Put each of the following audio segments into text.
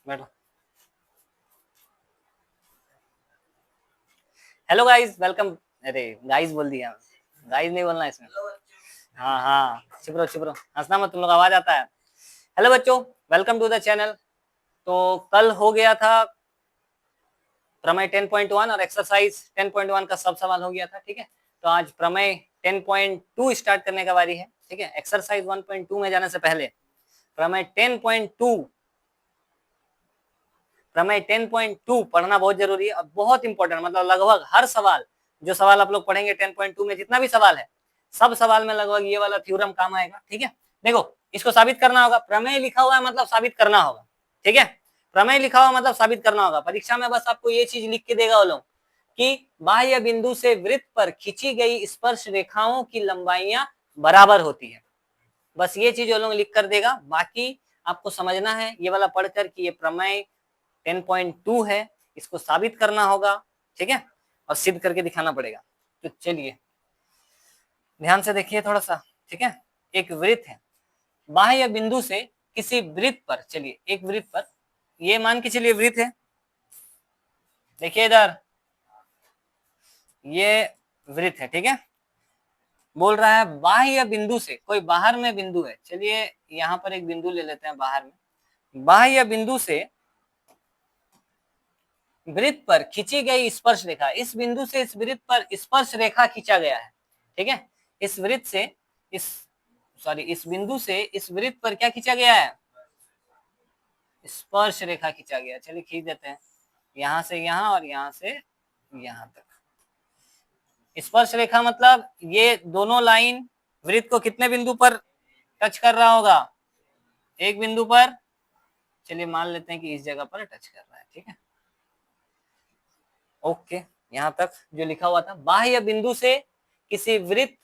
बैठो। Hello guys, welcome. अरे guys बोल दिया, गाइस नहीं बोलना इसमें। हाँ हाँ, चुप रहो चुप रहो, हंसना मत, तुम लोग आवाज आता है। हेलो बच्चों, वेलकम टू द चैनल। तो कल हो गया था प्रमेय 10.1 और एक्सरसाइज 10.1 का सब सवाल हो गया था, ठीक है। तो आज प्रमेय 10.2 स्टार्ट करने का बारी है, ठीक है। एक्सरसाइज 1.2 में जाने से पहले प्रमेय 10.2 प्रमेय 10.2 पढ़ना बहुत जरूरी है और बहुत इंपॉर्टेंट, मतलब लगभग हर सवाल, जो सवाल आप लोग पढ़ेंगे 10.2 में, जितना भी सवाल है, सब सवाल में लगभग ये वाला थ्योरम काम आएगा, ठीक है। देखो, इसको साबित करना होगा। प्रमेय लिखा हुआ है मतलब साबित करना होगा, ठीक है। प्रमेय लिखा हुआ मतलब साबित करना होगा। परीक्षा में बस आपको ये चीज लिख के देगा वो लोग कि बाह्य बिंदु से वृत्त पर खींची गई स्पर्श रेखाओं की लंबाइयां बराबर होती है। बस ये चीज वो लोग लिख कर देगा। बाकी आपको समझना है ये वाला पढ़कर कि ये प्रमेय 10.2 है, इसको साबित करना होगा, ठीक है, और सिद्ध करके दिखाना पड़ेगा। तो चलिए ध्यान से देखिए थोड़ा सा, ठीक है। एक वृत्त है, बाह्य बिंदु से किसी वृत्त पर, चलिए एक वृत्त पर, ये मान के चलिए वृत्त है, देखिए इधर ये वृत्त है, ठीक है। बोल रहा है बाह्य बिंदु से, कोई बाहर में बिंदु है, चलिए यहां पर एक बिंदु ले लेते हैं बाहर में। बाह्य बिंदु से वृत्त पर खींची गई स्पर्श रेखा, इस बिंदु से इस वृत्त पर स्पर्श रेखा खींचा गया है, ठीक है। इस वृत्त से इस इस बिंदु से इस वृत्त पर क्या खींचा गया है? स्पर्श रेखा खींचा गया। चलिए खींच देते हैं, यहां से यहां और यहां से यहां तक। स्पर्श रेखा मतलब ये दोनों लाइन वृत्त को कितने बिंदु पर टच कर रहा होगा? एक बिंदु पर। चलिए मान लेते हैं कि इस जगह पर टच कर रहा है, ठीक है। ओके, यहां तक जो लिखा हुआ था, बाह्य बिंदु से किसी वृत्त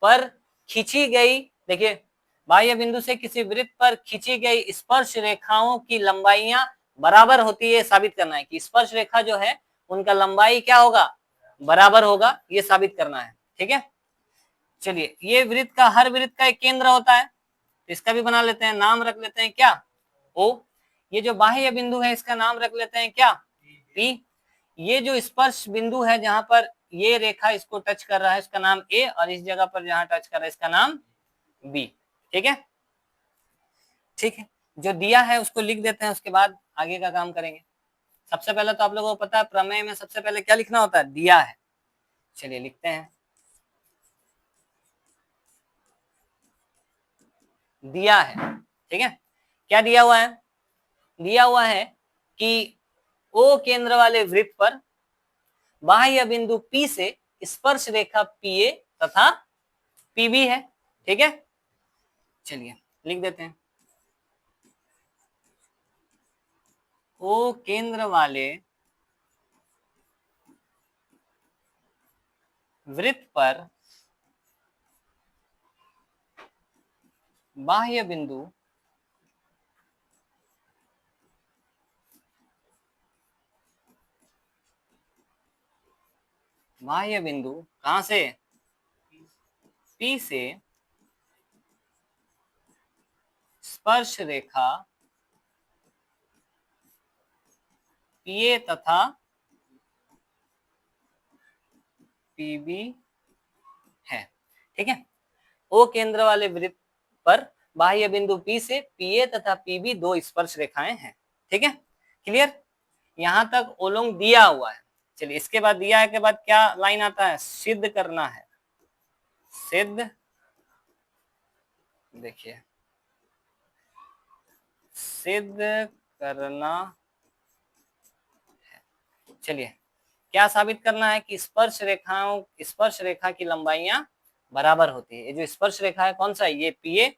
पर खींची गई, देखिए बाह्य बिंदु से किसी वृत्त पर खींची गई स्पर्श रेखाओं की लंबाइयां बराबर होती है, साबित करना है कि स्पर्श रेखा जो है उनका लंबाई क्या होगा? बराबर होगा, ये साबित करना है, ठीक है। चलिए, ये वृत्त का, हर वृत्त का एक केंद्र होता है, तो इसका भी बना लेते हैं, नाम रख लेते हैं क्या? ओ। ये जो बाह्य बिंदु है इसका नाम रख लेते हैं क्या? पी। ये जो स्पर्श बिंदु है जहां पर ये रेखा इसको टच कर रहा है, इसका नाम ए, और इस जगह पर जहां टच कर रहा है इसका नाम बी, ठीक है। ठीक है, जो दिया है उसको लिख देते हैं, उसके बाद आगे का काम करेंगे। सबसे पहले तो आप लोगों को पता है प्रमेय में सबसे पहले क्या लिखना होता है? दिया है। चलिए लिखते हैं, दिया है, ठीक है। क्या दिया हुआ है? दिया हुआ है कि ओ केंद्र वाले वृत्त पर बाह्य बिंदु P से स्पर्श रेखा PA तथा PB है, ठीक है। चलिए लिख देते हैं, ओ केंद्र वाले वृत्त पर बाह्य बिंदु कहां से? P से स्पर्श रेखा PA तथा PB है, ठीक है। ओ केंद्र वाले वृत्त पर बाह्य बिंदु P से PA तथा PB दो स्पर्श रेखाएं हैं, ठीक है। क्लियर? यहां तक ओलोंग दिया हुआ है। चलिए इसके बाद, दिया है के बाद क्या लाइन आता है? सिद्ध करना है। सिद्ध, देखिए सिद्ध करना है। चलिए, क्या साबित करना है? कि स्पर्श रेखा की लंबाइयां बराबर होती है। ये जो स्पर्श रेखा है कौन सा है? ये PA,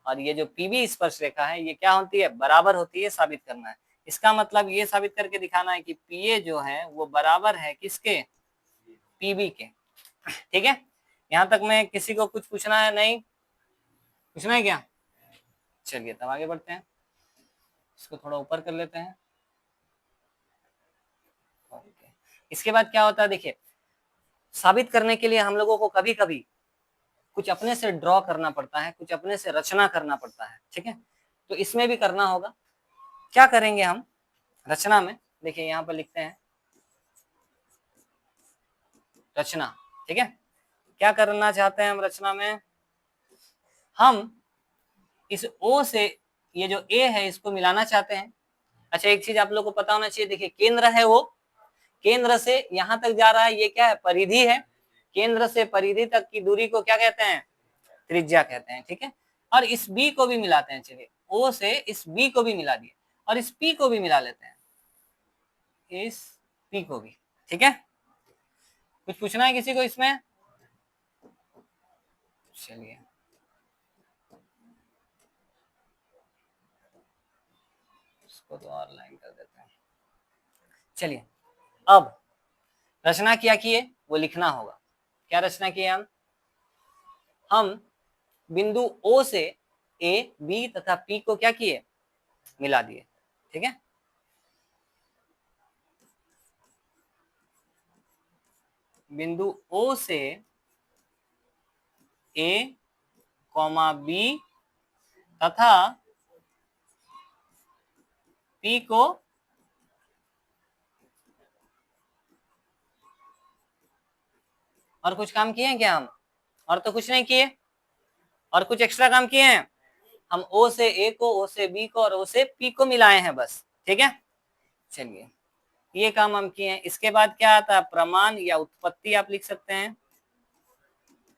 और ये जो PB स्पर्श रेखा है ये क्या होती है? बराबर होती है, साबित करना है। इसका मतलब ये साबित करके दिखाना है कि PA जो है वो बराबर है किसके? PB के, ठीक है। यहां तक में किसी को कुछ पूछना है? नहीं पूछना है क्या? चलिए तब आगे बढ़ते हैं, इसको थोड़ा ऊपर कर लेते हैं। इसके बाद क्या होता है? देखिए, साबित करने के लिए हम लोगों को कभी कभी कुछ अपने से ड्रॉ करना पड़ता है, कुछ अपने से रचना करना पड़ता है, ठीक है। तो इसमें भी करना होगा। क्या करेंगे हम? रचना में देखिए यहाँ पर लिखते हैं रचना, ठीक है। क्या करना चाहते हैं हम रचना में, हम इस O से ये जो A है इसको मिलाना चाहते हैं। अच्छा एक चीज आप लोग को पता होना चाहिए, देखिए केंद्र है वो, केंद्र से यहां तक जा रहा है, ये क्या है, परिधि है। केंद्र से परिधि तक की दूरी को क्या कहते हैं, त्रिज्या कहते हैं, ठीक है। और इस B को भी मिलाते हैं, चलिए O से इस B को भी मिला दिए और इस P को भी मिला लेते हैं, इस P को भी, ठीक है। कुछ पूछना है किसी को इसमें, चलिए इसको तो और लाइन कर देते हैं। चलिए अब रचना क्या किए वो लिखना होगा। क्या रचना किए हम बिंदु O से A, B तथा P को क्या किए, मिला दिए, ठीक है। बिंदु O से A, B तथा P को और कुछ काम किए हैं क्या हम, और तो कुछ नहीं किए, और कुछ एक्स्ट्रा काम किए हैं, हम O से A को, O से B को और O से P को मिलाए हैं बस, ठीक है। चलिए ये काम हम किए हैं। इसके बाद क्या आता है, प्रमाण या उत्पत्ति आप लिख सकते हैं,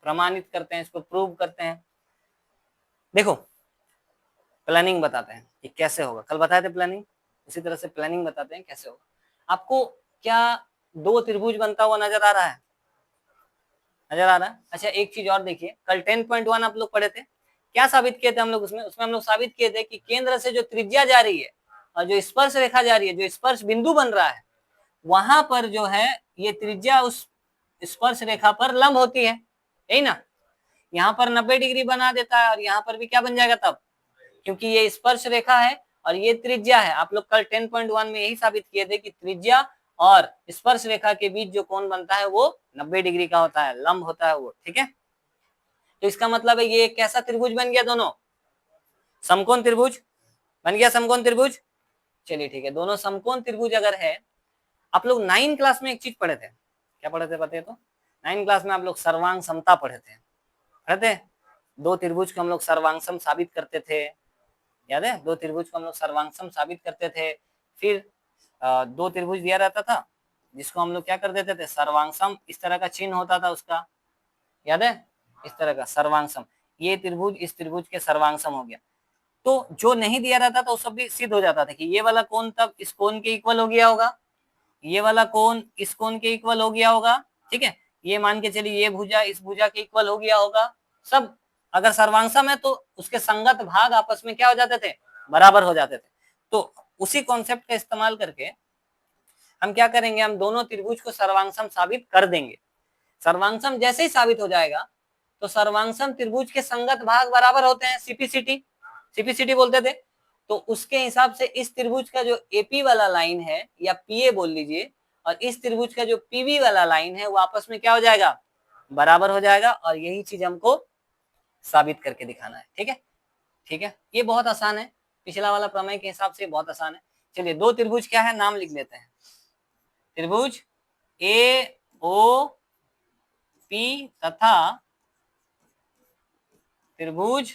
प्रमाणित करते हैं, इसको प्रूव करते हैं। देखो प्लानिंग बताते हैं कि कैसे होगा, कल बताए थे प्लानिंग, उसी तरह से प्लानिंग बताते हैं कैसे होगा। आपको क्या दो त्रिभुज बनता हुआ नजर आ रहा है, नजर आ रहा है। अच्छा एक चीज और देखिए, कल 10.1 आप लोग पढ़े थे, क्या साबित किए थे हम लोग उसमें, हम लोग साबित किए थे कि केंद्र से जो त्रिज्या जा रही है और जो स्पर्श रेखा जा रही है, जो स्पर्श बिंदु बन रहा है, वहां पर जो है ये त्रिज्या उस स्पर्श रेखा पर लंब होती है, यही ना। यहाँ पर 90 डिग्री बना देता है और यहाँ पर भी क्या बन जाएगा तब, क्योंकि ये स्पर्श रेखा है और ये त्रिज्या है। आप लोग कल 10.1 में यही साबित किए थे कि त्रिज्या और स्पर्श रेखा के बीच जो कोण बनता है वो 90 डिग्री का होता है, लंब होता है वो, ठीक है। तो इसका मतलब है ये कैसा त्रिभुज बन गया, दोनों समकोण त्रिभुज बन गया, समकोण त्रिभुज। चलिए ठीक है, दोनों समकोण त्रिभुज अगर है, आप लोग 9 क्लास में एक चीज पढ़े थे, क्या पढ़े थे पता है, तो 9 क्लास में आप लोग सर्वांग समता पढ़े थे, दो त्रिभुज को हम लोग सर्वांगसम साबित करते थे, याद है, दो त्रिभुज को हम लोग सर्वांगसम साबित करते थे। फिर दो त्रिभुज दिया रहता था जिसको हम लोग क्या कर देते थे, सर्वांगसम, इस तरह का चिन्ह होता था उसका, याद है, इस तरह का सर्वांगसम, ये त्रिभुज इस त्रिभुज के सर्वांगसम हो गया। तो जो नहीं दिया रहता था वो सब भी सिद्ध हो जाता था कि ये वाला कोण तब इस कोण के इक्वल हो गया होगा, ये वाला कोण इस कोण के इक्वल हो गया होगा, ठीक है। ये मान के चलिए ये भुजा इस भुजा के इक्वल हो गया होगा, सब अगर सर्वांगसम है तो उसके संगत भाग आपस में क्या हो जाते थे, बराबर हो जाते थे। तो उसी कॉन्सेप्ट का इस्तेमाल करके हम क्या करेंगे, हम दोनों त्रिभुज को सर्वांगसम साबित कर देंगे। सर्वांगसम जैसे ही साबित हो जाएगा तो सर्वांगसम त्रिभुज के संगत भाग बराबर होते हैं, सीपीसीटी बोलते थे। तो उसके हिसाब से इस त्रिभुज का जो एपी वाला लाइन है या पीए बोल लीजिए, और इस त्रिभुज का जो पीबी वाला लाइन है वो आपस में क्या हो जाएगा, बराबर हो जाएगा। और यही चीज हमको साबित करके दिखाना है, ठीक है। ठीक है, ये बहुत आसान है, पिछला वाला प्रमेय के हिसाब से बहुत आसान है। चलिए दो त्रिभुज क्या है, नाम लिख लेते हैं, त्रिभुज ए ओ पी तथा त्रिभुज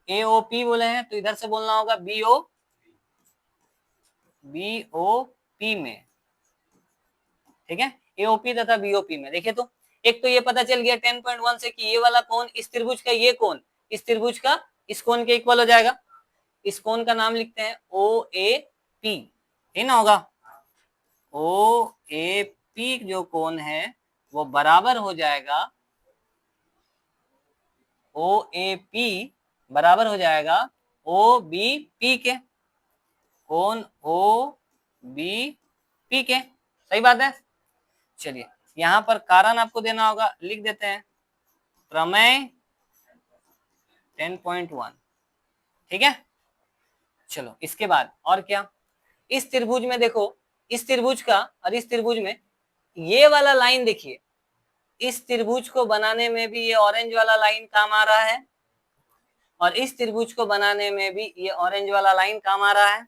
एओपी बोले हैं तो इधर से बोलना होगा बीओपी में, ठीक है, एओपी तथा बीओपी में। देखिए तो एक तो ये पता चल गया 10.1 से कि ये वाला कोण इस त्रिभुज का, ये कोण इस त्रिभुज का इस कोण के इक्वल हो जाएगा। इस कोण का नाम लिखते हैं ओ ए पी, ये ना होगा, ओ ए पी जो कोण है वो बराबर हो जाएगा, ओ ए पी बराबर हो जाएगा ओ बी पी के, कोण ओ बी पी के, सही बात है। चलिए यहां पर कारण आपको देना होगा, लिख देते हैं प्रमेय 10.1, ठीक है। चलो इसके बाद और क्या, इस त्रिभुज में देखो, इस त्रिभुज का और इस त्रिभुज में ये वाला लाइन देखिए, इस त्रिभुज को बनाने में भी ये ऑरेंज वाला लाइन काम आ रहा है और इस त्रिभुज को बनाने में भी ये ऑरेंज वाला लाइन काम आ रहा है।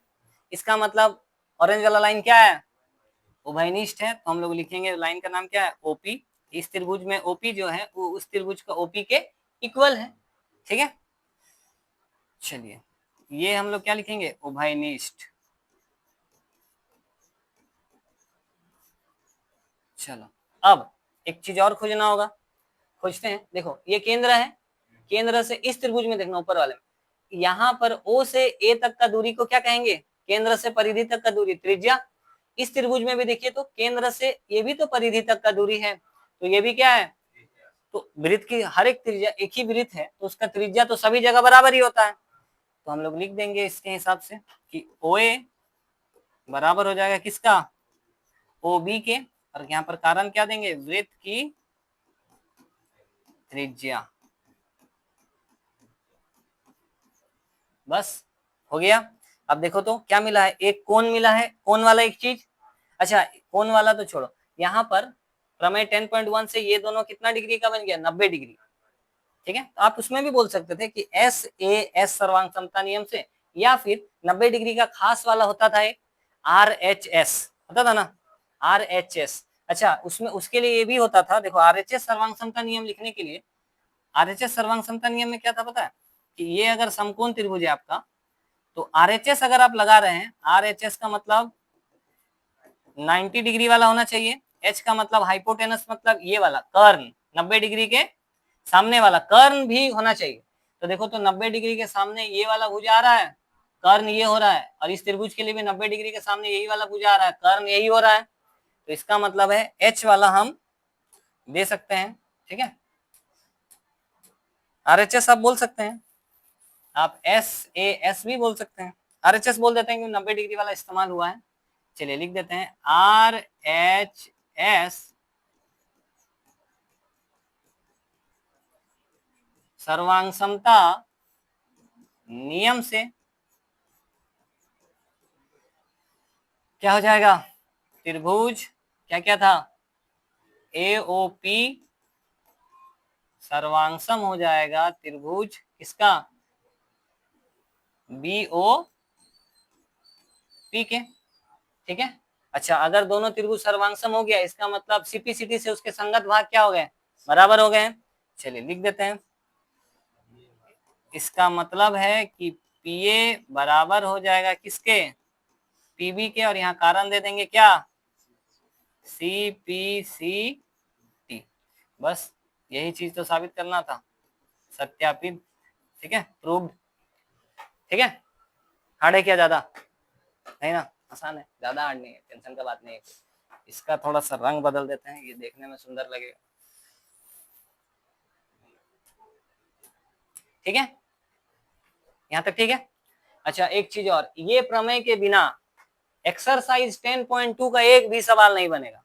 इसका मतलब ऑरेंज वाला लाइन क्या है, उभयनिष्ठ है, तो हम लोग लिखेंगे लाइन का नाम क्या है, ओपी। इस त्रिभुज में ओपी जो है वो उस त्रिभुज का ओपी के इक्वल है, ठीक है। चलिए ये हम लोग क्या लिखेंगे, उभयनिष्ठ। चलो अब एक चीज और खोजना होगा, खोजते हैं। देखो ये केंद्र है, केंद्र से इस त्रिभुज में देखना ऊपर वाले में, यहाँ पर ओ से ए तक का दूरी को क्या कहेंगे, केंद्र से परिधि तक का दूरी त्रिज्या। इस त्रिभुज में भी देखिए तो केंद्र से ये भी तो परिधि तक का दूरी है, तो ये भी क्या है, तो वृत्त की हर एक त्रिज्या, एक ही वृत्त है तो उसका त्रिज्या तो सभी जगह बराबर ही होता है। तो हम लोग लिख देंगे इसके हिसाब से कि ओ ए बराबर हो जाएगा किसका, ओ बी के, और यहाँ पर कारण क्या देंगे, वृत्त की त्रिज्या। बस हो गया। अब देखो तो क्या मिला है, एक कोण मिला है, कोण वाला एक चीज। अच्छा कोण वाला तो छोड़ो, यहाँ पर प्रमेय 10.1 से ये दोनों कितना डिग्री का बन गया, 90 डिग्री, ठीक है। तो आप उसमें भी बोल सकते थे कि एस ए एस सर्वांग समता नियम से, या फिर 90 डिग्री का खास वाला होता था एक आर एच एस होता था ना, आर एच एस। अच्छा उसमें उसके लिए ये भी होता था, देखो आर एच एस सर्वांग समता नियम लिखने के लिए, आर एच एस सर्वांग समता नियम में क्या था पता है, कि ये अगर समकोण त्रिभुज है आपका, तो आरएचएस अगर आप लगा रहे हैं, आरएचएस का मतलब 90 डिग्री वाला होना चाहिए, एच का मतलब हाइपोटेनस, मतलब ये वाला कर्ण 90 डिग्री के सामने वाला कर्ण भी होना चाहिए। तो देखो तो 90 डिग्री के सामने ये वाला भुज आ रहा है, कर्ण ये हो रहा है, और इस त्रिभुज के लिए भी 90 डिग्री के सामने यही वाला भुज आ रहा है, कर्ण यही हो रहा है। तो इसका मतलब है एच वाला हम दे सकते हैं, ठीक है। आरएचएस आप बोल सकते हैं, आप एस ए एस भी बोल सकते हैं, आरएचएस बोल देते हैं क्योंकि 90 डिग्री वाला इस्तेमाल हुआ है। चलिए लिख देते हैं आर एच एस सर्वांग समता नियम से क्या हो जाएगा, त्रिभुज क्या क्या था, एओपी सर्वांगसम हो जाएगा त्रिभुज किसका, बीओ पी के, ठीक है। अच्छा अगर दोनों त्रिभुज सर्वांगसम हो गया, इसका मतलब सीपीसीटी से उसके संगत भाग क्या हो गए, बराबर हो गए। चलिए लिख देते हैं, इसका मतलब है कि पीए बराबर हो जाएगा किसके, पीबी के, और यहाँ कारण दे देंगे क्या, सी पी सी टी। बस यही चीज तो साबित करना था, सत्यापित, ठीक है, प्रूव्ड, ठीक है। हार्ड है क्या ज्यादा, नहीं ना, आसान है, ज्यादा हार्ड नहीं है, टेंशन का बात नहीं है। इसका थोड़ा सा रंग बदल देते हैं, ये देखने में सुंदर लगेगा, ठीक है, यहाँ तक ठीक है। अच्छा एक चीज और, ये प्रमेय के बिना एक्सरसाइज 10.2 का एक भी सवाल नहीं बनेगा,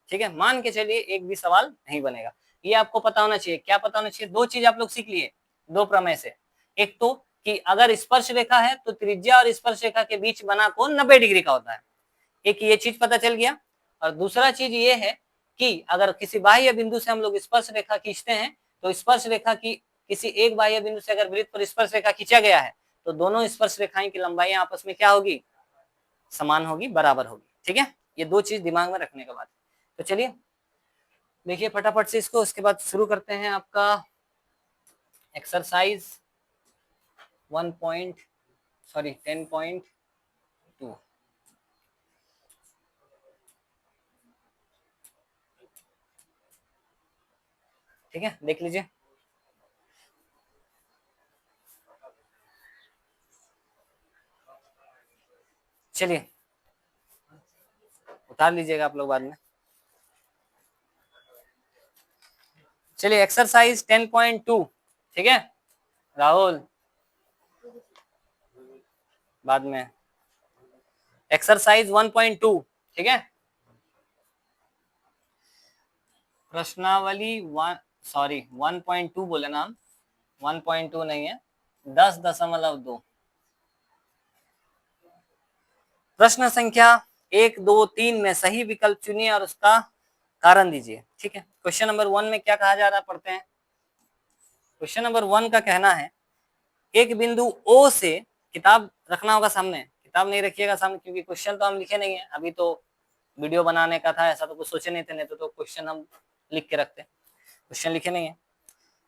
ठीक है, मान के चलिए एक भी सवाल नहीं बनेगा। ये आपको पता होना चाहिए, क्या पता होना चाहिए, दो चीज आप लोग सीख लिए दो प्रमेय से, एक तो कि अगर स्पर्श रेखा है तो त्रिज्या और स्पर्श रेखा के बीच बना कोण 90 डिग्री का होता है, एक ये चीज पता चल गया। और दूसरा चीज ये है कि अगर किसी बाह्य बिंदु से हम लोग स्पर्श रेखा खींचते हैं, तो स्पर्श रेखा की किसी एक बाह्य बिंदु से अगर वृत्त पर स्पर्श रेखा खींचा गया है, तो दोनों स्पर्श रेखाएं की लंबाई आपस में क्या होगी, समान होगी, बराबर होगी, ठीक है। ये दो चीज दिमाग में रखने के बाद, तो चलिए देखिए फटाफट से इसको, उसके बाद शुरू करते हैं आपका एक्सरसाइज 10.2, ठीक है, देख लीजिए। चलिए उतार लीजिएगा आप लोग बाद में। चलिए एक्सरसाइज 10.2, ठीक है, राहुल बाद में, एक्सरसाइज 1.2, ठीक है, प्रश्नावली 1.2 बोले ना, 1.2 नहीं है, 10.2। प्रश्न संख्या 1, 2, 3 में सही विकल्प चुनिए और उसका कारण दीजिए, ठीक है। क्वेश्चन नंबर 1 में क्या कहा जा रहा है, पढ़ते हैं। क्वेश्चन नंबर 1 का कहना है, एक बिंदु ओ से, किताब रखना होगा सामने, किताब नहीं रखिएगा सामने, क्योंकि क्वेश्चन तो हम लिखे नहीं है, अभी तो वीडियो बनाने का था, ऐसा तो कुछ सोचे नहीं थे, नहीं तो क्वेश्चन हम लिख के रखते, क्वेश्चन लिखे नहीं है।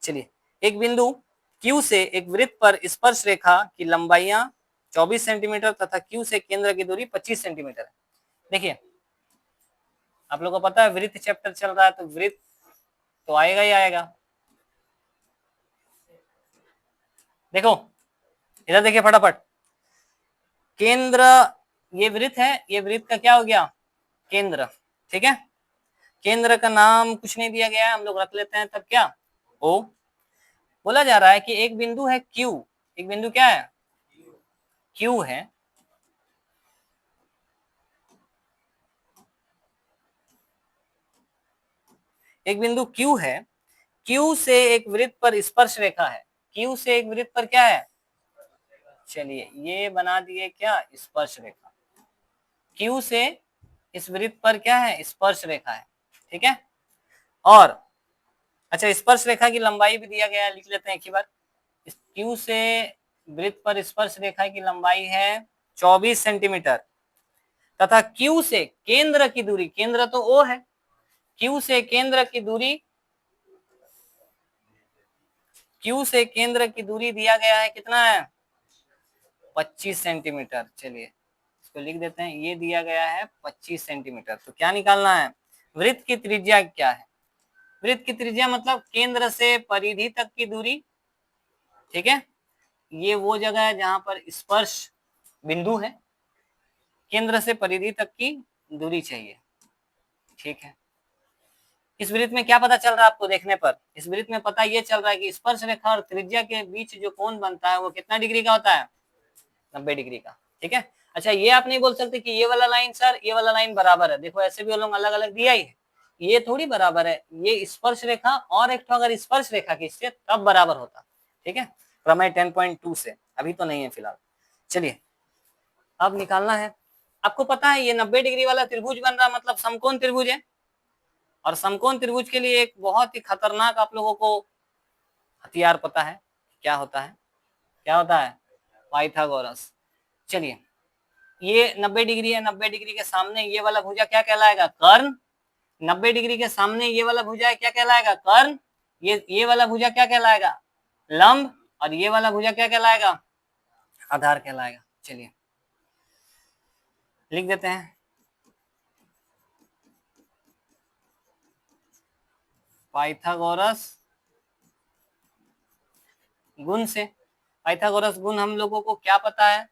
चलिए, एक बिंदु Q से एक वृत्त पर स्पर्श रेखा की लंबाइयां 24 सेंटीमीटर तथा Q से केंद्र की दूरी 25 सेंटीमीटर है। देखिए, आप लोगों को पता है वृत्त चैप्टर चल रहा है, तो वृत्त तो आएगा ही आएगा। देखो इधर देखिए फटाफट, केंद्र, ये वृत्त है, ये वृत्त का क्या हो गया, केंद्र, ठीक है। केंद्र का नाम कुछ नहीं दिया गया है, हम लोग रख लेते हैं तब क्या, O। बोला जा रहा है कि एक बिंदु है Q, एक बिंदु क्या है, Q है, एक बिंदु Q है, Q से एक वृत्त पर स्पर्श रेखा है, Q से एक वृत्त पर क्या है, चलिए ये बना दिए क्या, स्पर्श रेखा। Q से इस वृत्त पर क्या है, स्पर्श रेखा है, ठीक है। और अच्छा, स्पर्श रेखा की लंबाई भी दिया गया है, लिख लेते हैं एक ही बार। Q से वृत्त पर स्पर्श रेखा की लंबाई है 24 सेंटीमीटर तथा Q से केंद्र की दूरी, केंद्र तो O है, Q से केंद्र की दूरी, Q से केंद्र की दूरी दिया गया है, कितना है, 25 सेंटीमीटर। चलिए इसको लिख देते हैं, ये दिया गया है 25 सेंटीमीटर। तो क्या निकालना है, वृत्त की त्रिज्या क्या है, वृत्त की त्रिज्या मतलब केंद्र से परिधि तक की दूरी, ठीक है। ये वो जगह है जहां पर स्पर्श बिंदु है, केंद्र से परिधि तक की दूरी चाहिए, ठीक है। इस वृत्त में क्या पता चल रहा है आपको देखने पर, इस वृत्त में पता ये चल रहा है कि स्पर्श रेखा और त्रिज्या के बीच जो कोण बनता है वो कितना डिग्री का होता है, 90 डिग्री का, ठीक है। अच्छा, ये आप नहीं बोल सकते कि ये वाला लाइन सर, ये वाला लाइन बराबर है, देखो ऐसे भी वो लोग अलग अलग दिया ही है, ये थोड़ी बराबर है, ये स्पर्श रेखा और एक तो अगर स्पर्श रेखा खींचते तब बराबर होता, ठीक है। प्रमेय 10.2 से, अभी तो नहीं है फिलहाल। चलिए अब निकालना है, आपको पता है ये 90 डिग्री वाला त्रिभुज बन रहा, मतलब समकोण त्रिभुज है, और समकोण त्रिभुज के लिए एक बहुत ही खतरनाक आप लोगों को हथियार पता है, क्या होता है, क्या होता है, पाइथागोरस। चलिए ये 90 डिग्री है, 90 डिग्री के सामने ये वाला भुजा क्या कहलाएगा, कर्ण। 90 डिग्री के सामने ये वाला भुजा क्या कहलाएगा, कर्ण। ये वाला भुजा क्या कहलाएगा, लंब। और ये वाला भुजा क्या कहलाएगा, आधार कहलाएगा। चलिए लिख देते हैं, पाइथागोरस गुण से, पाइथागोरस गुण हम लोगों को क्या पता है,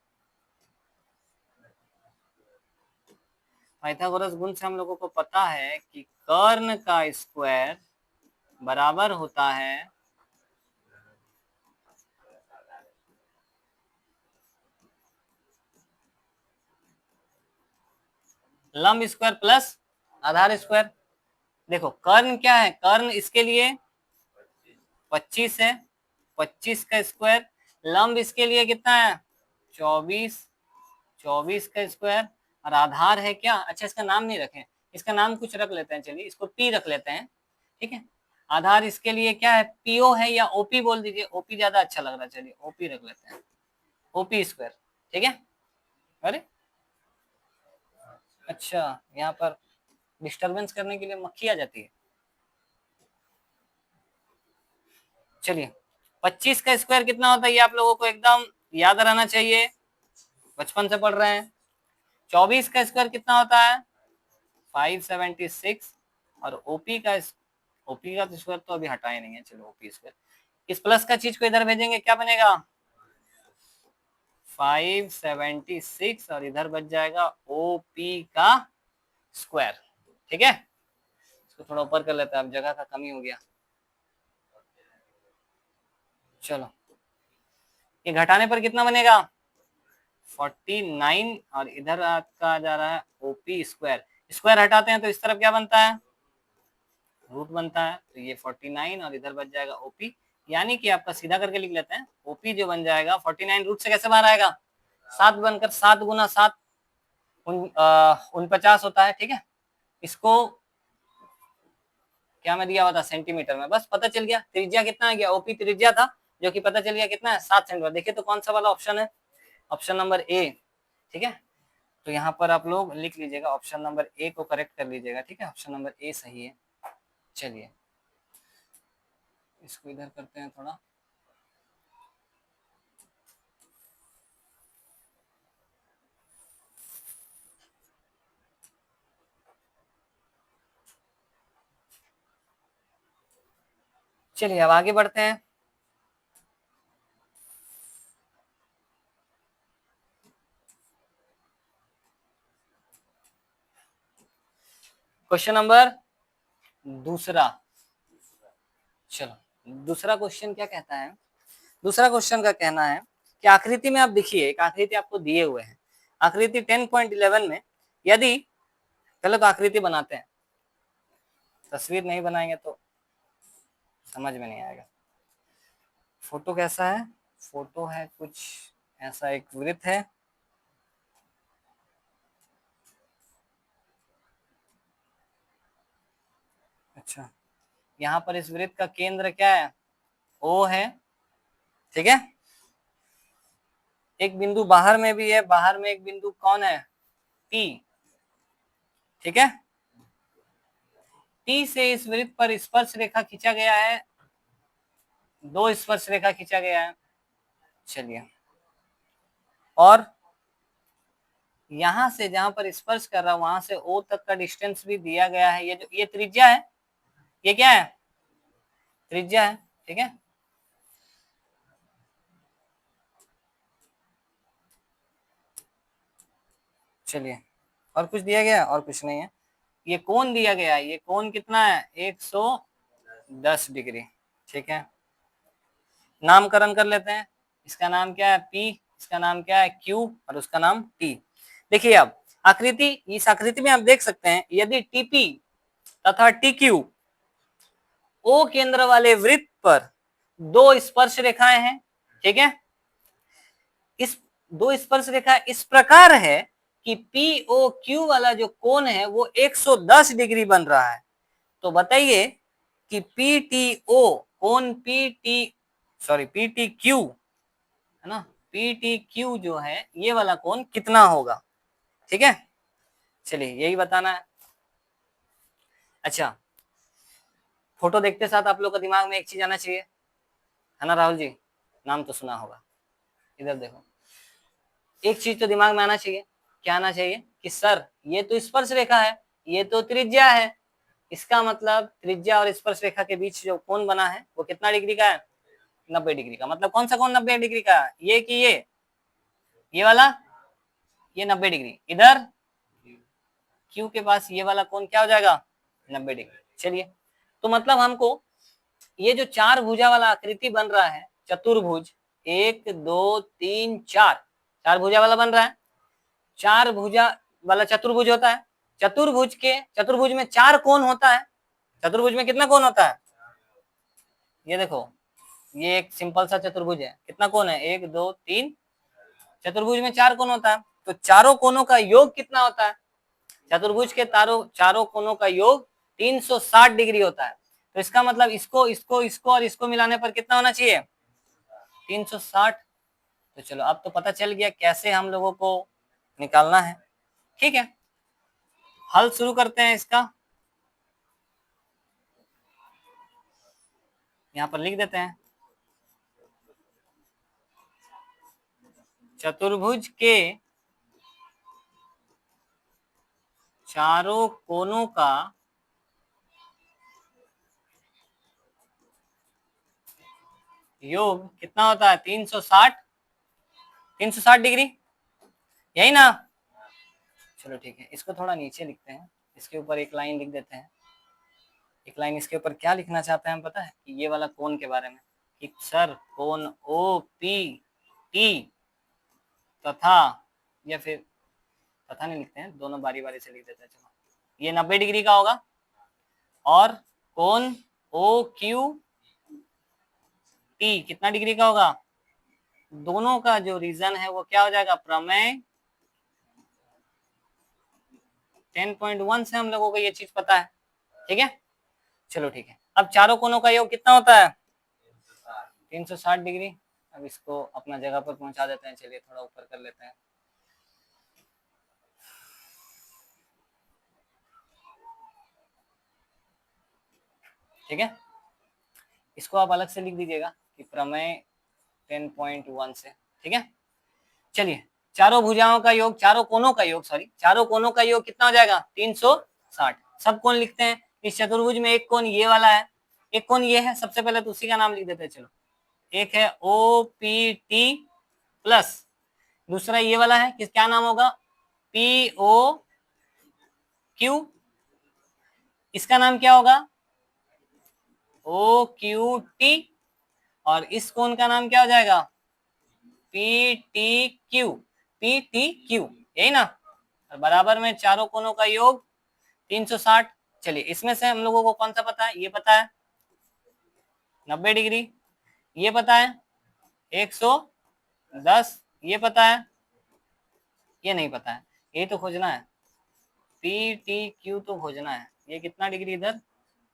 पाइथागोरस गुण से हम लोगों को पता है कि कर्ण का स्क्वायर बराबर होता है लंब स्क्वायर प्लस आधार स्क्वायर। देखो कर्ण क्या है, कर्ण इसके लिए 25 है, 25 का स्क्वायर, लंब इसके लिए कितना है 24, 24 का स्क्वायर, और आधार है क्या, अच्छा इसका नाम नहीं रखें, इसका नाम कुछ रख लेते हैं, चलिए इसको पी रख लेते हैं, ठीक है। आधार इसके लिए क्या है, पीओ है, या ओपी बोल दीजिए, ओपी ज्यादा अच्छा लग रहा है, चलिए ओपी रख लेते हैं, ओपी स्क्वायर, ठीक है। अरे अच्छा, यहाँ पर डिस्टरबेंस करने के लिए मक्खी आ जाती है। चलिए 25 का स्क्वायर कितना होता है, ये आप लोगों को एकदम याद रहना चाहिए, बचपन से पढ़ रहे हैं। 24 का स्क्वायर कितना होता है 576, और ओपी का स्क्वायर तो अभी हटाए नहीं है, चलो ओपी स्क्वायर, इस प्लस का चीज को इधर भेजेंगे क्या बनेगा 576, और इधर बच जाएगा ओपी का स्क्वायर, ठीक है। इसको थोड़ा ऊपर कर लेते हैं, अब जगह का कमी हो गया। चलो ये घटाने पर कितना बनेगा 49, और इधर का आ जा रहा है ओपी स्क्वायर, स्क्वायर हटाते हैं तो इस तरफ क्या बनता है रूट बनता है, तो ये 49 और इधर बच जाएगा ओपी, यानी कि आपका सीधा करके लिख लेते हैं, ओपी जो बन जाएगा 49 रूट से कैसे बाहर आएगा 7 बनकर, 7 गुना 7 49 होता है, ठीक है। इसको क्या में दिया हुआ था सेंटीमीटर में, बस पता चल गया त्रिज्या कितना आ गया, ओपी त्रिज्या था जो कि पता चल गया कितना है 7 सेंटीमीटर। देखिए तो कौन सा वाला ऑप्शन है, ऑप्शन नंबर ए, ठीक है। तो यहाँ पर आप लोग लिख लीजिएगा, ऑप्शन नंबर ए को करेक्ट कर लीजिएगा, ठीक है, ऑप्शन नंबर ए सही है। चलिए इसको इधर करते हैं थोड़ा। चलिए अब आगे बढ़ते हैं। क्वेश्चन नंबर दूसरा। चलो दूसरा क्वेश्चन क्या कहता है, दूसरा क्वेश्चन का कहना है कि आकृति में आप देखिए, एक आकृति आपको दिए हुए हैं, आकृति 10.11 में यदि, पहले तो आकृति बनाते हैं, तस्वीर नहीं बनाएंगे तो समझ में नहीं आएगा। फोटो कैसा है, फोटो है कुछ ऐसा, एक वृत्त है, अच्छा यहाँ पर इस वृत्त का केंद्र क्या है, ओ है, ठीक है। एक बिंदु बाहर में भी है, बाहर में एक बिंदु कौन है, पी, ठीक है। टी से इस वृत्त पर स्पर्श रेखा खींचा गया है, दो स्पर्श रेखा खींचा गया है। चलिए और यहां से जहां पर स्पर्श कर रहा है वहां से ओ तक का डिस्टेंस भी दिया गया है। ये जो ये त्रिज्या है, ये क्या है, त्रिज्या है, ठीक है। चलिए और कुछ दिया गया, और कुछ नहीं है। ये कोण दिया गया है, ये कोण कितना है, 110 डिग्री, ठीक है। नामकरण कर लेते हैं, इसका नाम क्या है P, इसका नाम क्या है Q और उसका नाम T। देखिए अब आकृति, इस आकृति में आप देख सकते हैं यदि TP तथा TQ O केंद्र वाले वृत्त पर दो स्पर्श रेखाएं हैं, ठीक है। इस दो स्पर्श रेखा इस प्रकार है कि POQ वाला जो कोण है वो 110 डिग्री बन रहा है। तो बताइए कि PTO कोण PTQ है ना, PTQ जो है ये वाला कोण कितना होगा, ठीक है। चलिए यही बताना है। अच्छा फोटो देखते साथ आप लोग का दिमाग में एक चीज आना चाहिए, है ना राहुल जी, नाम तो सुना होगा, इधर देखो, एक चीज तो दिमाग में आना चाहिए, क्या आना चाहिए कि सर ये तो स्पर्श रेखा है, ये तो त्रिज्या है, इसका मतलब त्रिज्या और स्पर्श रेखा के बीच जो कोण बना है वो कितना डिग्री का है, 90 डिग्री का। मतलब कौन सा कोण 90 डिग्री का, ये कि ये वाला, ये 90 डिग्री, इधर क्यू के पास ये वाला कोण क्या हो जाएगा, 90 डिग्री। चलिए तो मतलब हमको ये जो चार भुजा वाला आकृति बन रहा है, चतुर्भुज, 1 2 3 4, चार भुजा वाला बन रहा है, चार भुजा वाला चतुर्भुज होता है। चतुर्भुज में चार कोण होता है, चतुर्भुज में कितना कोण होता है, ये देखो ये एक सिंपल सा चतुर्भुज है, कितना कोण है, 1 2 3, चतुर्भुज में चार कोण होता है, तो चारों कोणों का योग कितना होता है, चतुर्भुज के चारों कोणों का योग 360 डिग्री होता है। तो इसका मतलब इसको और इसको मिलाने पर कितना होना चाहिए, 360। तो चलो अब तो पता चल गया कैसे हम लोगों को निकालना है, ठीक है। हल शुरू करते हैं इसका, यहाँ पर लिख देते हैं, चतुर्भुज के चारों कोनों का योग कितना होता है, 360 डिग्री, यही ना। चलो ठीक है, इसको थोड़ा नीचे लिखते हैं, इसके ऊपर एक लाइन लिख देते हैं। एक लाइन इसके ऊपर क्या लिखना चाहते हैं पता है, कि ये वाला कोण के बारे में, कि सर कोण OPT तथा, या फिर तथा नहीं लिखते हैं, दोनों बारी बारी से लिख देते हैं। चलो ये 90 डिग्री का होगा, और कोण OQT कितना डिग्री का होगा, दोनों का जो रीजन है वो क्या हो जाएगा, प्रमेय 10.1 से हम लोगों को ये चीज पता है, ठीक है। चलो ठीक है, अब चारों कोनों का योग कितना होता है, 360 डिग्री। अब इसको अपना जगह पर पहुंचा देते हैं, चलिए थोड़ा ऊपर कर लेते हैं। ठीक है, इसको आप अलग से लिख दीजिएगा कि प्रमेय 10.1 से। ठीक है, चलिए चारों भुजाओं का योग, चारों कोनों का योग, सॉरी चारों कोनों का योग कितना हो जाएगा 360। सब कोण लिखते हैं। इस चतुर्भुज में एक कोण ये वाला है, एक कोण ये है, सबसे पहले तो उसी का नाम लिख देते हैं। चलो, एक है OPT प्लस दूसरा ये वाला है, किस क्या नाम होगा POQ, इसका नाम क्या होगा OQT, और इस कोण का नाम क्या हो जाएगा PTQ, PTQ, यही ना। और बराबर में चारों कोनों का योग 360। चलिए इसमें से हम लोगों को कौन सा पता है, ये पता है 90 डिग्री, ये पता है 110, ये पता है, ये नहीं पता है, ये तो खोजना है PTQ तो खोजना है। ये कितना डिग्री इधर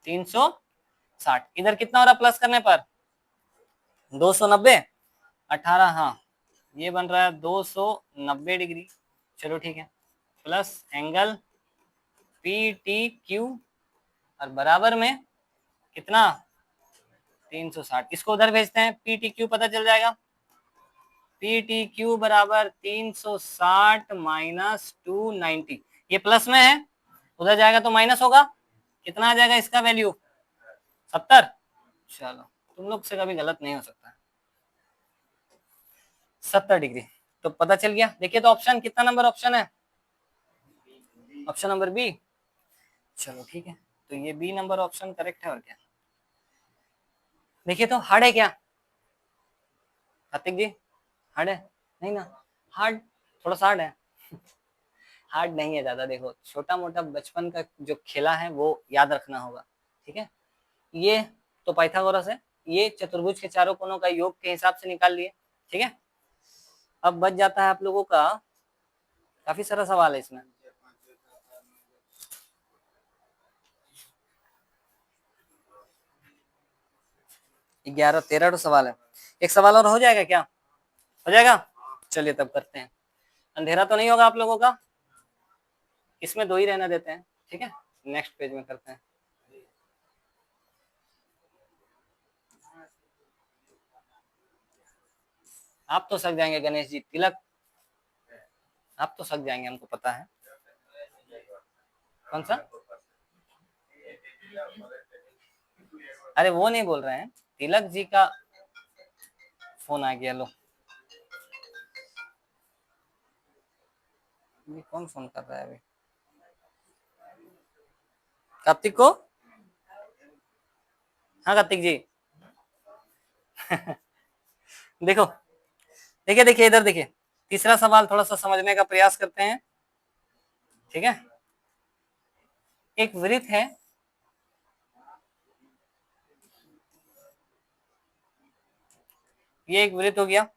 360, इधर कितना हो रहा प्लस करने पर 290, 18, हाँ ये बन रहा है 290 डिग्री। चलो ठीक है, प्लस एंगल PTQ और बराबर में कितना 360, इसको उधर भेजते हैं PTQ पता चल जाएगा। PTQ बराबर 360 माइनस 290, ये प्लस में है, उधर जाएगा तो माइनस होगा। कितना आ जाएगा इसका वैल्यू 70। चलो तुम लोग से कभी गलत नहीं हो सकता, 70 डिग्री तो पता चल गया। देखिए तो ऑप्शन कितना नंबर ऑप्शन है, ऑप्शन नंबर बी। चलो ठीक है, तो ये बी नंबर ऑप्शन करेक्ट है। और क्या देखिए तो हार्ड है क्या कार्तिक जी, हार्ड है नहीं ना, हार्ड थोड़ा सा हार्ड है हार्ड नहीं है ज्यादा। देखो छोटा मोटा बचपन का जो खेला है वो याद रखना होगा। ठीक है, ये तो पाइथागोरस है, ये चतुर्भुज के चारों कोनों का योग के हिसाब से निकाल लिए। ठीक है, अब बच जाता है आप लोगों का, काफी सारा सवाल है इसमें। ग्यारह 13 सवाल है, एक सवाल और हो जाएगा क्या, हो जाएगा। चलिए तब करते हैं, अंधेरा तो नहीं होगा आप लोगों का, इसमें 2 ही रहने देते हैं। ठीक है, नेक्स्ट पेज में करते हैं। आप तो सक जाएंगे गणेश जी, तिलक आप तो सक जाएंगे, हमको पता है। कौन सा, अरे वो नहीं बोल रहे हैं, तिलक जी का फोन आ गया। लो ये कौन फोन कर रहा है अभी, कार्तिक को, हाँ कार्तिक जी देखो, देखिए देखिए इधर देखिए, तीसरा सवाल थोड़ा सा समझने का प्रयास करते हैं। ठीक है, एक वृत्त है, ये एक वृत्त हो गया।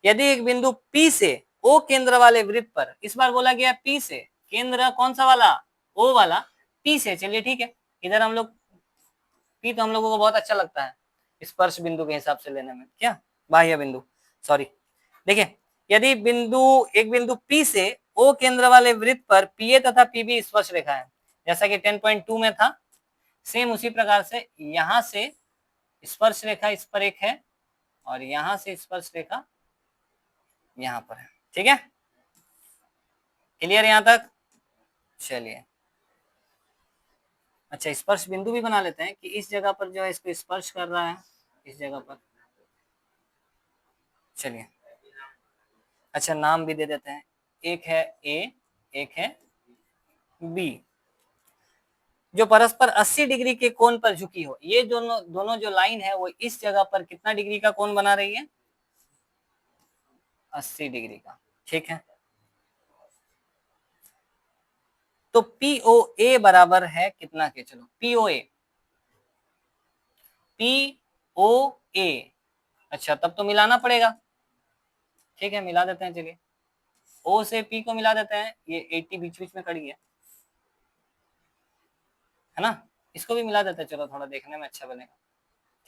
यदि एक बिंदु P से O केंद्र वाले वृत्त पर, इस बार बोला गया P से, केंद्र कौन सा वाला O वाला, P से। चलिए ठीक है, इधर हम लोग P तो हम लोगों को बहुत अच्छा लगता है स्पर्श बिंदु के हिसाब से लेने में, क्या बाह्य बिंदु, सॉरी। देखिए यदि बिंदु एक बिंदु P से O केंद्र वाले वृत्त पर PA तथा PB स्पर्श रेखा है, जैसा कि 10.2 में था, सेम उसी प्रकार से यहां से स्पर्श रेखा इस पर एक है और यहां से स्पर्श रेखा यहां पर है। ठीक है, क्लियर यहां तक। चलिए अच्छा, स्पर्श बिंदु भी बना लेते हैं कि इस जगह पर जो है इसको स्पर्श कर रहा है, इस जगह पर। चलिए अच्छा, नाम भी दे देते हैं, एक है ए, एक है बी, जो परस्पर 80 डिग्री के कोण पर झुकी हो। ये दोनों दोनों जो लाइन है वो इस जगह पर कितना डिग्री का कोण बना रही है 80 डिग्री का। ठीक है, तो POA बराबर है कितना के, चलो POA, POA, अच्छा तब तो मिलाना पड़ेगा। ठीक है मिला देते हैं, चलिए O से P को मिला देते हैं, ये 80 बीच बीच में कट गया है ना, इसको भी मिला देते हैं, चलो थोड़ा देखने में अच्छा बनेगा।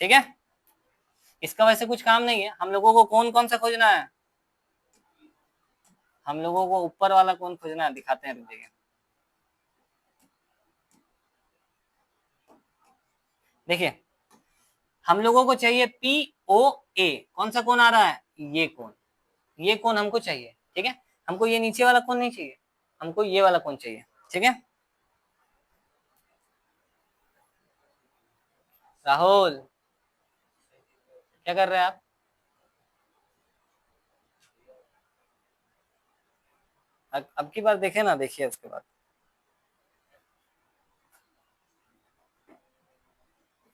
ठीक है, इसका वैसे कुछ काम नहीं है, हम लोगों को कौन कौन सा खोजना है, हम लोगों को ऊपर वाला कौन खोजना है, दिखाते हैं रुकिए। देखिए हम लोगों को चाहिए पी ओ ए, कौन सा कोण आ रहा है, ये कोण हमको चाहिए, ठीक है। हमको ये नीचे वाला कोण नहीं चाहिए, हमको ये वाला कोण चाहिए, ठीक है। राहुल क्या कर रहे हैं आप? अब की बार देखे ना, देखिए उसके बाद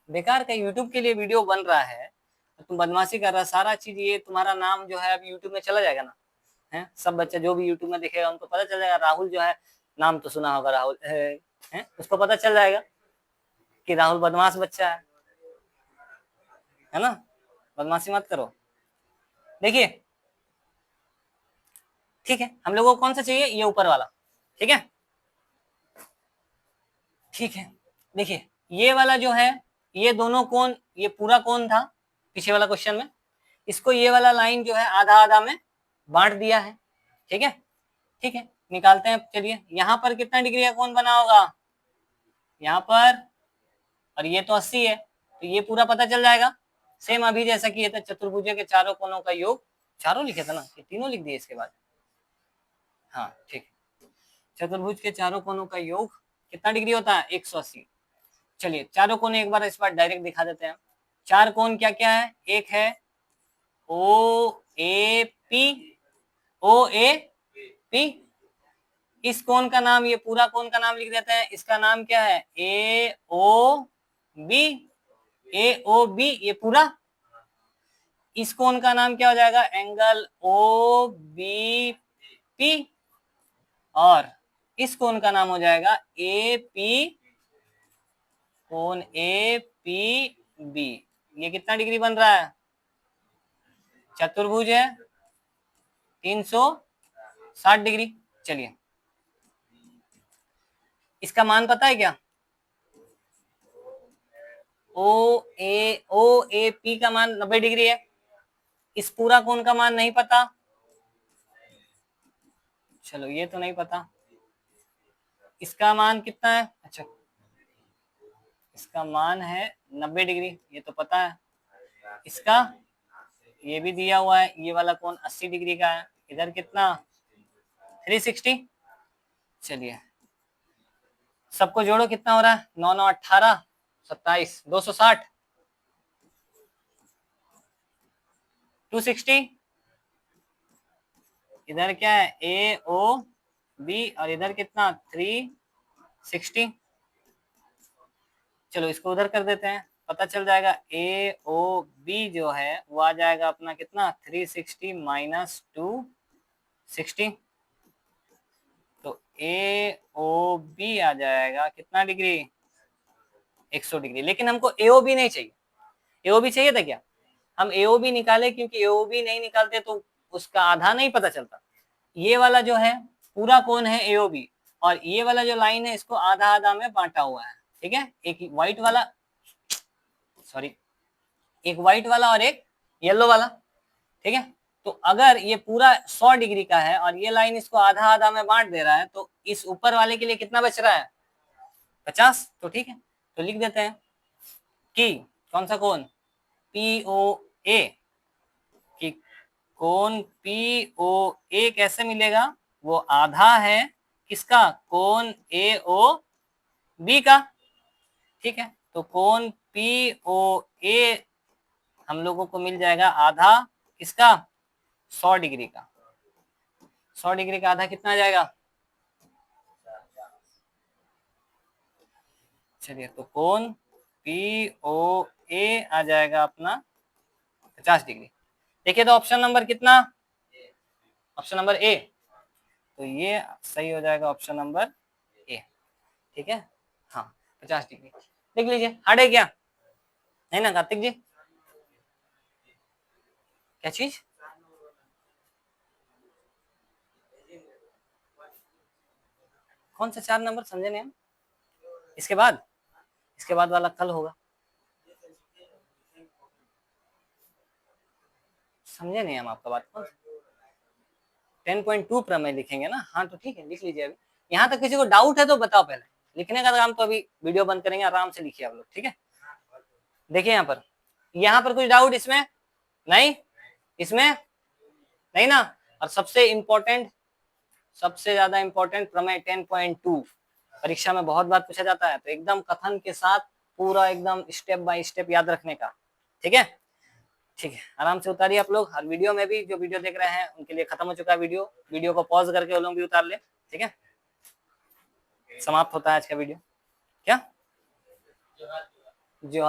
बेकार का यूट्यूब के लिए वीडियो बन रहा है, तुम बदमाशी कर रहा है, सारा चीज ये तुम्हारा नाम जो है अब यूट्यूब में चला जाएगा ना, है सब बच्चे जो भी यूट्यूब में देखेगा उनको पता चल जाएगा, राहुल जो है, नाम तो सुना होगा राहुल है, उसको पता चल जाएगा कि राहुल बदमाश बच्चा है ना, बदमाशी मत करो। देखिए ठीक है, हम लोगों को कौन सा चाहिए, ये ऊपर वाला, ठीक है। ठीक है देखिए ये वाला जो है, ये दोनों कोण, ये पूरा कोण था पीछे वाला क्वेश्चन में, इसको ये वाला लाइन जो है आधा आधा में बांट दिया है, ठीक है। ठीक है निकालते हैं, चलिए यहाँ पर कितना डिग्री का कोण बना होगा, यहाँ पर, और ये तो 80 है, तो ये पूरा पता चल जाएगा। सेम अभी जैसा कि ये था चतुर्भुज के चारों कोणों का योग, चारों लिखे था ना, ये तीनों लिख दिए इसके बाद, हाँ ठीक। चतुर्भुज के चारों कोणों का योग कितना डिग्री होता है, 180। चलिए चारों कोण एक बार इस बार डायरेक्ट दिखा देते हैं। चार कोण क्या क्या है, एक है ओ A P, O A P, इस कोण का नाम, ये पूरा कोण का नाम लिख देते हैं, इसका नाम क्या है, ए ओ बी, ए ओ बी ये पूरा, इस कोण का नाम क्या हो जाएगा, एंगल ओ बी पी, और इस कोण का नाम हो जाएगा ए पी, कोण ए पी बी। ये कितना डिग्री बन रहा है, चतुर्भुज है 360 डिग्री। चलिए इसका मान पता है क्या, ओ ए पी का मान 90 डिग्री है, इस पूरा कोण का मान नहीं पता, चलो ये तो नहीं पता, इसका मान कितना है, अच्छा इसका मान है 90 डिग्री, ये तो पता है, इसका ये भी दिया हुआ है, ये वाला कोण 80 डिग्री का है, इधर कितना 360। चलिए सबको जोड़ो कितना हो रहा है, 9 9 18 27 260 260, इधर क्या है ए ओ बी, और इधर कितना 360। चलो इसको उधर कर देते हैं, पता चल जाएगा ए ओ बी जो है वो आ जाएगा अपना कितना 360 माइनस 260, तो ए ओ बी आ जाएगा कितना डिग्री 100 डिग्री। लेकिन हमको एओ बी नहीं चाहिए, एओ बी चाहिए था क्या, हम एओ बी निकाले, क्योंकि एओ बी नहीं निकालते तो उसका आधा नहीं पता चलता। ये वाला जो है पूरा कोण है एओ बी, और ये वाला जो लाइन है इसको आधा आधा में बांटा हुआ है, ठीक है, एक व्हाइट वाला, सॉरी एक व्हाइट वाला और एक येलो वाला, ठीक है। तो अगर ये पूरा 100 डिग्री का है और ये लाइन इसको आधा आधा में बांट दे रहा है, तो इस ऊपर वाले के लिए कितना बच रहा है 50, तो ठीक है, तो लिख देते हैं कि कौन सा कोण पी ओ ए, कि कोण पी ओ ए कैसे मिलेगा, वो आधा है किसका, कोण ए ओ बी का, ठीक है। तो कोण पी ओ ए हम लोगों को मिल जाएगा आधा किसका 100 डिग्री का, 100 डिग्री का आधा कितना आ जाएगा, चलिए तो कोण पी ओ ए आ जाएगा अपना 50 डिग्री। देखिए तो ऑप्शन नंबर कितना, ऑप्शन नंबर ए, तो ये सही हो जाएगा ऑप्शन नंबर ए, ठीक है। हाँ 50 डिग्री देख लीजिए, हार्ड है क्या, नहीं ना कार्तिक जी, क्या चीज, कौन सा 4 नंबर समझे नहीं हम, इसके बाद वाला कल होगा, समझे नहीं हम आपका बात, 10.2 प्रमेय लिखेंगे ना, हाँ तो ठीक है लिख लीजिए। अभी यहाँ तक किसी को डाउट है तो बताओ, पहले लिखने का काम तो अभी वीडियो बंद करेंगे, आराम से लिखिए आप लोग, ठीक है। देखिए यहाँ पर कुछ डाउट इसमें नहीं, इसमें नहीं ना। और सबसे इंपॉर्टेंट, सबसे ज्यादा इंपॉर्टेंट प्रमेय 10.2 परीक्षा में बहुत बार पूछा जाता है, तो एकदम कथन के साथ पूरा एकदम स्टेप बाय स्टेप याद रखने का। ठीक है, ठीक है, आराम से उतारिए आप लोग। हर वीडियो में भी जो वीडियो देख रहे हैं उनके लिए खत्म हो चुका है वीडियो, वीडियो को पॉज करके वो लोग भी उतार ले। ठीक है, समाप्त होता है आज का वीडियो। क्या जो